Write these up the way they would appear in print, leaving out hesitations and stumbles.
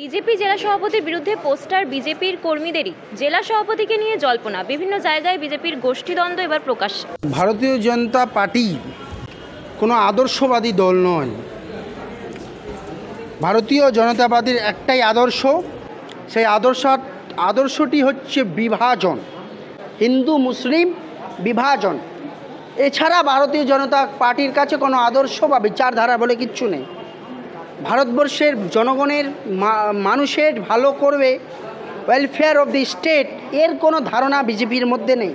BJP জেলা সভাপতির বিরুদ্ধে পোস্টার, বিজেপির কর্মীদেরই জেলা সভাপতিকে নিয়ে জল্পনা, বিভিন্ন জায়গায় বিজেপির গোষ্ঠীদ্বন্দ্ব এবার প্রকাশ্যে। ভারতীয় জনতা পার্টি কোনো আদর্শবাদী দল নয়। ভারতীয় জনতা পার্টির একটাই আদর্শ, সেই আদর্শটি হচ্ছে বিভাজন, হিন্দু মুসলিম বিভাজন। এছাড়া ভারতীয় জনতা পার্টির কাছে কোনো আদর্শ বা বিচারধারা বলে কিচ্ছু নেই। ভারতবর্ষের জনগণের মানুষের ভালো করবে, ওয়েলফেয়ার অফ দি স্টেট, এর কোনো ধারণা বিজেপির মধ্যে নেই।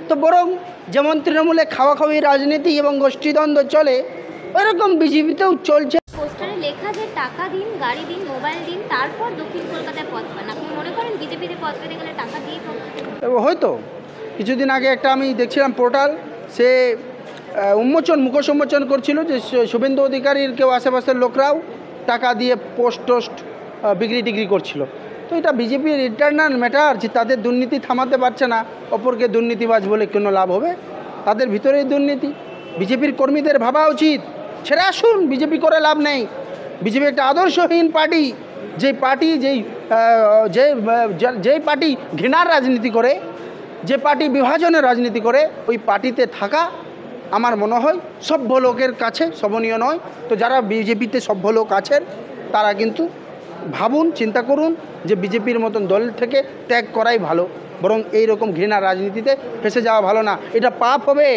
তো বরং যেমন তৃণমূলে খাওয়াখাওয়ি রাজনীতি এবং গোষ্ঠীদ্বন্দ্ব চলে, ওইরকম বিজেপিতেও চলছে। পোস্টারে লেখা যে টাকা দিন, গাড়ি দিন, মোবাইল দিন, তারপর দক্ষিণ কলকাতায় পদ পান। আপনি মনে করেন বিজেপিতে পদ পেতে গেলে টাকা দিয়ে হয়তো কিছুদিন আগে একটা আমি দেখছিলাম পোর্টাল, সে মুখোশ উন্মোচন করছিল যে শুভেন্দু অধিকারীর কেউ আশেপাশের লোকরাও টাকা দিয়ে পোস্ট বিক্রি করছিল। তো এটা বিজেপির ইন্টারনাল ম্যাটার, যে তাদের দুর্নীতি থামাতে পারছে না, অপরকে দুর্নীতিবাজ বলে কোনো লাভ হবে? তাদের ভিতরেই দুর্নীতি। বিজেপির কর্মীদের ভাবা উচিত, ছেড়ে আসুন, বিজেপি করে লাভ নেই। বিজেপি একটা আদর্শহীন পার্টি, যেই পার্টি ঘৃণার রাজনীতি করে, যে পার্টি বিভাজনের রাজনীতি করে, ওই পার্টিতে থাকা আমার মনে হয় সভ্য লোকের কাছে শোভনীয় নয়। তো যারা বিজেপিতে সভ্য লোক আছেন তারা কিন্তু ভাবুন, চিন্তা করুন যে বিজেপির মতন দল থেকে ত্যাগ করাই ভালো, বরং এই রকম ঘৃণার রাজনীতিতে ফেসে যাওয়া ভালো না। এটা পাপ হবে।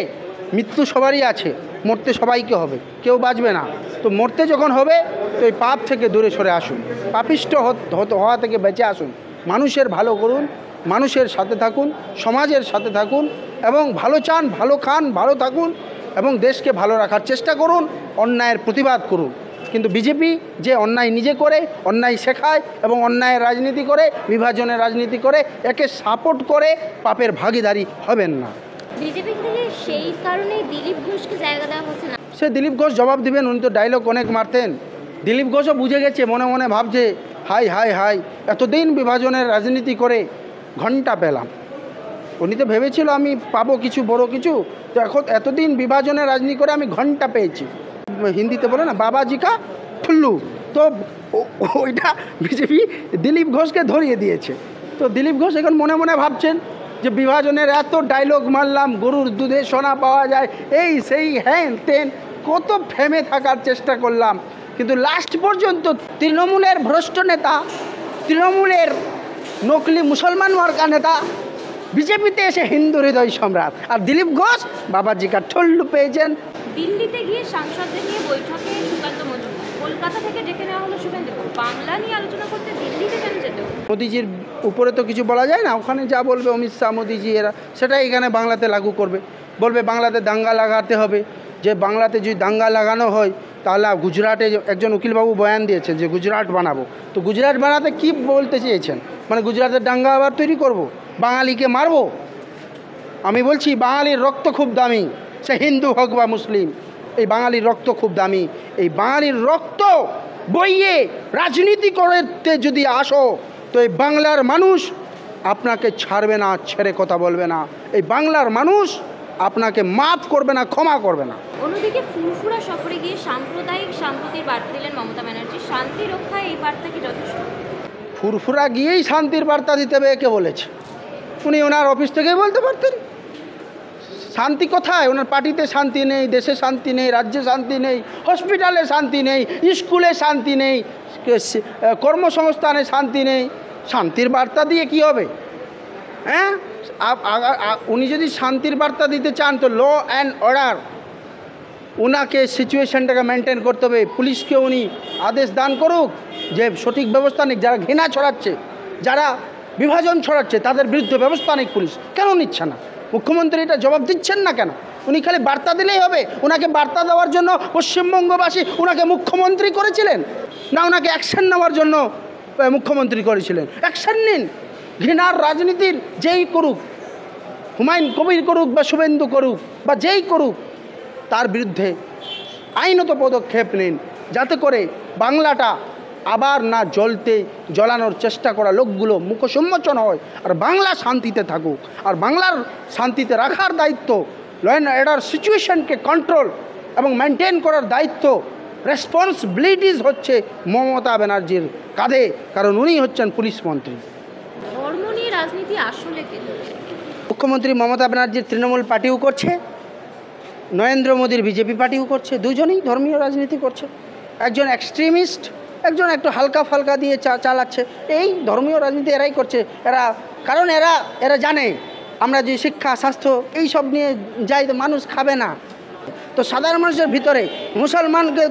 মৃত্যু সবারই আছে, মরতে সবাইকে হবে, কেউ বাঁচবে না। তো মরতে যখন হবে তো এই পাপ থেকে দূরে সরে আসুন, পাপিষ্ট হওয়া থেকে বেঁচে আসুন, মানুষের ভালো করুন, মানুষের সাথে থাকুন, সমাজের সাথে থাকুন, এবং ভালো চান, ভালো খান, ভালো থাকুন, এবং দেশকে ভালো রাখার চেষ্টা করুন, অন্যায়ের প্রতিবাদ করুন। কিন্তু বিজেপি যে অন্যায় নিজে করে, অন্যায় শেখায় এবং অন্যায়ের রাজনীতি করে, বিভাজনের রাজনীতি করে, একে সাপোর্ট করে পাপের ভাগীদারি হবেন না। বিজেপি থেকে সেই কারণেই দিলীপ ঘোষকে জায়গা দেওয়া হচ্ছে না। সে দিলীপ ঘোষ জবাব দিবেন, উনি তো ডায়লগ অনেক মারতেন। দিলীপ ঘোষও বুঝে গেছে, মনে মনে ভাবছে হাই হাই হাই, এতদিন বিভাজনের রাজনীতি করে ঘন্টা পেলাম। উনি তো ভেবেছিল আমি পাবো কিছু, বড় কিছু, তো এখন এতদিন বিভাজনের রাজনীতি করে আমি ঘন্টা পেয়েছি। হিন্দিতে বলে না বাবাজি কা ঠুল্লু, তো ওইটা বিজেপি দিলীপ ঘোষকে ধরিয়ে দিয়েছে। তো দিলীপ ঘোষ এখন মনে মনে ভাবছেন যে বিভাজনের এত ডায়লগ মারলাম, গরুর দুধে সোনা পাওয়া যায়, এই সেই হ্যান তেন, কত ফেমে থাকার চেষ্টা করলাম, কিন্তু লাস্ট পর্যন্ত তৃণমূলের ভ্রষ্ট নেতা, তৃণমূলের নকলি মুসলমান মার্কা নেতা বিজেপিতে এসে হিন্দু হৃদয় সম্রাট, আর দিলীপ ঘোষ বাবাজি কা ঠুল্লু পেয়েছেন। দিল্লিতে গিয়ে সাংসদদের নিয়ে বৈঠকে সুকান্ত মজুমদার, কলকাতা থেকে ডেকে নেওয়া হলো শুভেন্দু, বাংলা নিয়ে আলোচনা করতে দিল্লিতে কেন যেত? মোদিজির উপরে তো কিছু বলা যায় না, ওখানে যা বলবে অমিত শাহ, মোদিজি, এরা সেটাই এখানে বাংলাতে লাগু করবে। বলবে বাংলাতে দাঙ্গা লাগাতে হবে, যে বাংলাতে যদি দাঙ্গা লাগানো হয় তাহলে গুজরাটে একজন উকিলবাবু বয়ান দিয়েছেন যে গুজরাট বানাবো। তো গুজরাট বানাতে কি বলতে চেয়েছেন? মানে গুজরাটের দাঙ্গা আবার তৈরি করব, বাঙালিকে মারবো? আমি বলছি বাঙালির রক্ত খুব দামি, সে হিন্দু হোক বা মুসলিম, এই বাঙালির রক্ত খুব দামি। এই বাঙালির রক্ত বইয়ে রাজনীতি করতে যদি আসো তো এই বাংলার মানুষ আপনাকে ছাড়বে না, ছেড়ে কথা বলবে না। এই বাংলার মানুষ আপনাকে মাফ করবে না, ক্ষমা করবে না। অন্যদিকে ফুরফুরা সফরে গিয়ে সাম্প্রদায়িক সম্প্রীতির বার্তা দিলেন মমতা ব্যানার্জি। শান্তি রক্ষায় এই বার্তা কি যথেষ্ট? ফুরফুরা গিয়েই শান্তির বার্তা দিতে হবে কে বলেছে? উনি ওনার অফিস থেকেই বলতে পারতেন। শান্তি কোথায়? ওনার পার্টিতে শান্তি নেই, দেশে শান্তি নেই, রাজ্যে শান্তি নেই, হসপিটালে শান্তি নেই, স্কুলে শান্তি নেই, কর্মসংস্থানে শান্তি নেই। শান্তির বার্তা দিয়ে কি হবে? হ্যাঁ, উনি যদি শান্তির বার্তা দিতে চান তো ল অ্যান্ড অর্ডার, ওনাকে সিচুয়েশনটাকে মেনটেন করতে হবে। পুলিশকে উনি আদেশ দান করুক যে সঠিক ব্যবস্থা নিক, যারা ঘৃণা ছড়াচ্ছে, যারা বিভাজন ছড়াচ্ছে তাদের বিরুদ্ধে ব্যবস্থা নিক পুলিশ। কেন নিচ্ছে না? মুখ্যমন্ত্রী এটা জবাব দিচ্ছেন না কেন? উনি খালি বার্তা দিলেই হবে? ওনাকে বার্তা দেওয়ার জন্য পশ্চিমবঙ্গবাসী ওনাকে মুখ্যমন্ত্রী করেছিলেন, না ওনাকে অ্যাকশন নেওয়ার জন্য মুখ্যমন্ত্রী করেছিলেন? অ্যাকশন নিন। ঘৃণার রাজনীতির যেই করুক, হুমায়ুন কবির করুক বা শুভেন্দু করুক বা যেই করুক, তার বিরুদ্ধে আইনত পদক্ষেপ নিন, যাতে করে বাংলাটা আবার না জ্বলানোর চেষ্টা করা লোকগুলো মুখোশ উন্মোচন হয়, আর বাংলা শান্তিতে থাকুক। আর বাংলার শান্তিতে রাখার দায়িত্ব, ল অ্যান্ড অর্ডার সিচুয়েশনকে কন্ট্রোল এবং মেনটেন করার দায়িত্ব রেসপন্সিবিলিটিস হচ্ছে মমতা ব্যানার্জির কাঁধে, কারণ উনি হচ্ছেন পুলিশ মন্ত্রী। ধর্ম নিয়ে রাজনীতি আসলে কেন? মুখ্যমন্ত্রী মমতা ব্যানার্জির তৃণমূল পার্টিও করছে, নরেন্দ্র মোদীর বিজেপি পার্টিও করছে, দুজনেই ধর্মীয় রাজনীতি করছে। একজন এক্সট্রিমিস্ট, একজন একটু হালকা ফালকা দিয়ে চালাচ্ছে। এই ধর্মীয় রাজনীতি এরাই করছে। কারণ এরা জানে আমরা যে শিক্ষা স্বাস্থ্য এই সব নিয়ে যাই তো মানুষ খাবে না। তো সাধারণ মানুষের ভিতরে মুসলমানকে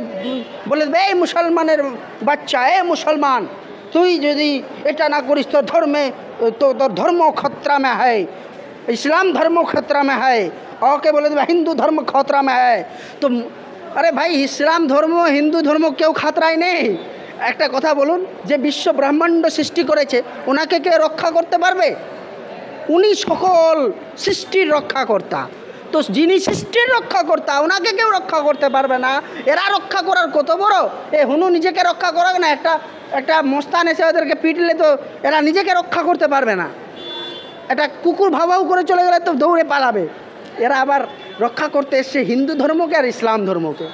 বলে দেবে, এই মুসলমানের বাচ্চা, এ মুসলমান তুই যদি এটা না করিস তোর তোর ধর্ম খতরা মে হয়, ইসলাম ধর্ম খতরা মে হয়। ওকে বলে দেবে হিন্দু ধর্ম খতরা মে হয়। তো আরে ভাই, ইসলাম ধর্ম হিন্দু ধর্ম কেউ খাতরায় নেই। একটা কথা বলুন, যে বিশ্ব ব্রহ্মাণ্ড সৃষ্টি করেছে ওনাকে কে রক্ষা করতে পারবে? উনি সকল সৃষ্টির রক্ষাকর্তা। তো যিনি সৃষ্টির রক্ষাকর্তা ওনাকে কেউ রক্ষা করতে পারবে না। এরা রক্ষা করার কত বড়, এ হুনু নিজেকে রক্ষা করাক না, একটা মস্তান এসে ওদেরকে পিটলে তো এরা নিজেকে রক্ষা করতে পারবে না। একটা কুকুর ভাবাও করে চলে গেলে তো দৌড়ে পালাবে। এরা আবার রক্ষা করতে এসছে হিন্দু ধর্মকে আর ইসলাম ধর্মকে।